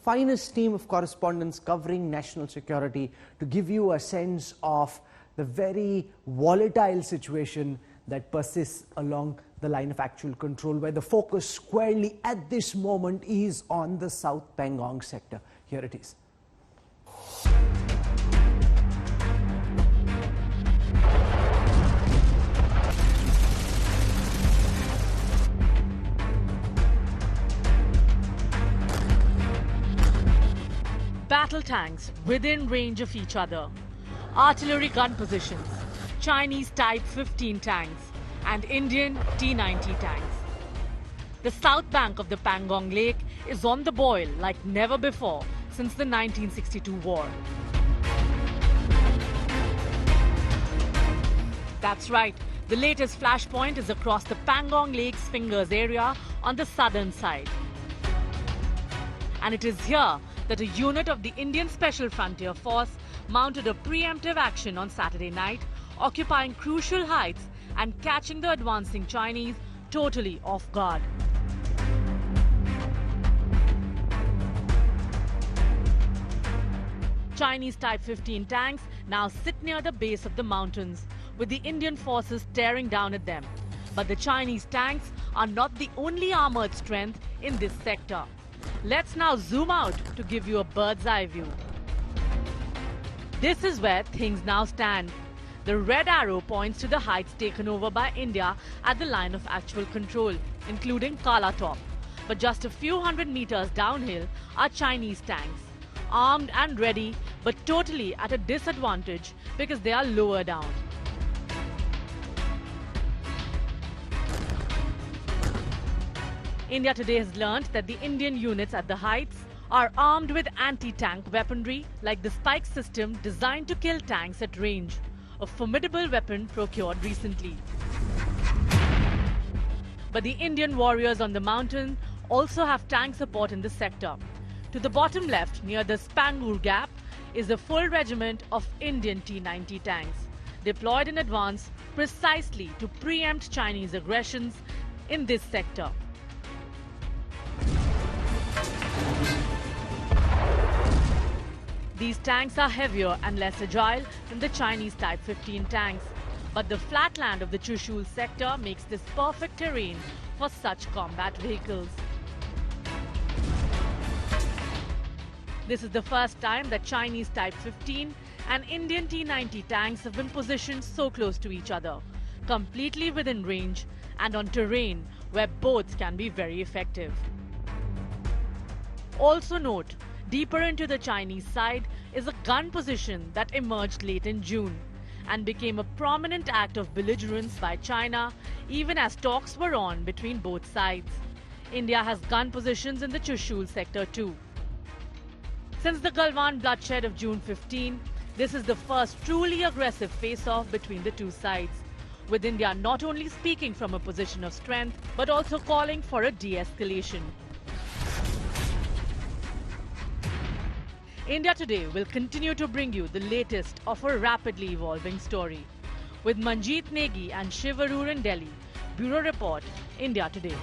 finest team of correspondents covering national security to give you a sense of the very volatile situation that persists along the line of actual control, where the focus squarely at this moment is on the South Pangong sector. Here it is. Battle tanks within range of each other, artillery gun positions, Chinese Type 15 tanks and Indian T-90 tanks. The south bank of the Pangong Lake is on the boil like never before since the 1962 war. That's right, the latest flashpoint is across the Pangong Lake's Fingers area on the southern side. And it is here that a unit of the Indian Special Frontier Force mounted a preemptive action on Saturday night, occupying crucial heights and catching the advancing Chinese totally off guard. Chinese Type 15 tanks now sit near the base of the mountains, with the Indian forces staring down at them. But the Chinese tanks are not the only armoured strength in this sector. Let's now zoom out to give you a bird's eye view. This is where things now stand. The red arrow points to the heights taken over by India at the line of actual control, including Kala Top. But just a few hundred meters downhill are Chinese tanks, armed and ready, but totally at a disadvantage because they are lower down. India today has learnt that the Indian units at the heights are armed with anti-tank weaponry like the Spike system designed to kill tanks at range, a formidable weapon procured recently. But the Indian warriors on the mountain also have tank support in the sector. To the bottom left, near the Spangur Gap, is a full regiment of Indian T-90 tanks, deployed in advance precisely to preempt Chinese aggressions in this sector. These tanks are heavier and less agile than the Chinese Type 15 tanks, but the flat land of the Chushul sector makes this perfect terrain for such combat vehicles. This is the first time that Chinese Type 15 and Indian T-90 tanks have been positioned so close to each other, completely within range and on terrain where both can be very effective. Also note, deeper into the Chinese side is a gun position that emerged late in June and became a prominent act of belligerence by China even as talks were on between both sides. India has gun positions in the Chushul sector too. Since the Galwan bloodshed of June 15, this is the first truly aggressive face-off between the two sides, with India not only speaking from a position of strength but also calling for a de-escalation. India Today will continue to bring you the latest of a rapidly evolving story. With Manjeet Negi and Shiv Arur in Delhi, Bureau Report, India Today.